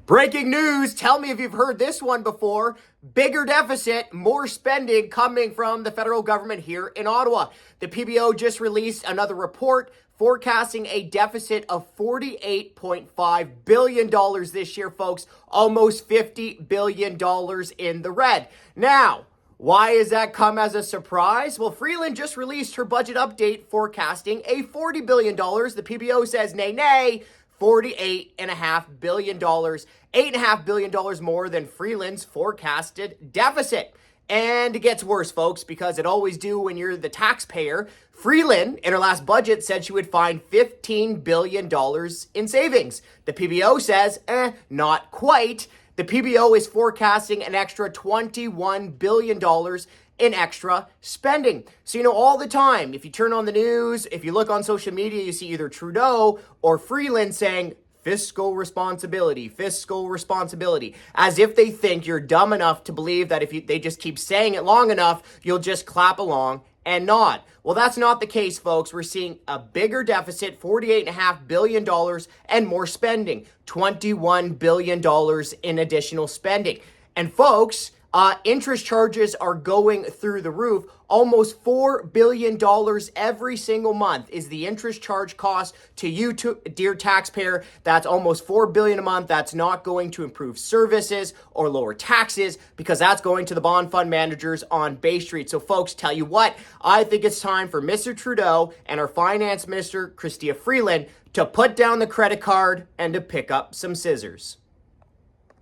Breaking news, tell me if you've heard this one before. Bigger deficit, more spending coming from the federal government here in Ottawa. The PBO just released another report forecasting a deficit of $48.5 billion this year, folks. Almost $50 billion in the red. Now, why has that come as a surprise? Well, Freeland just released her budget update forecasting a $40 billion. The PBO says nay, nay. $48.5 billion, $8.5 billion more than Freeland's forecasted deficit. And it gets worse, folks, because it always do when you're the taxpayer. Freeland, in her last budget, said she would find $15 billion in savings. The PBO says, not quite. The PBO is forecasting an extra $21 billion in extra spending. So, all the time, if you turn on the news, if you look on social media, you see either Trudeau or Freeland saying fiscal responsibility, as if they think you're dumb enough to believe that if they just keep saying it long enough, you'll just clap along and nod. Well, that's not the case, folks. We're seeing a bigger deficit, $48.5 billion, and more spending, $21 billion in additional spending. And folks, interest charges are going through the roof. Almost $4 billion every single month is the interest charge cost to you, dear taxpayer. That's almost $4 billion a month. That's not going to improve services or lower taxes because that's going to the bond fund managers on Bay Street. So folks, tell you what, I think it's time for Mr. Trudeau and our finance minister, Chrystia Freeland, to put down the credit card and to pick up some scissors.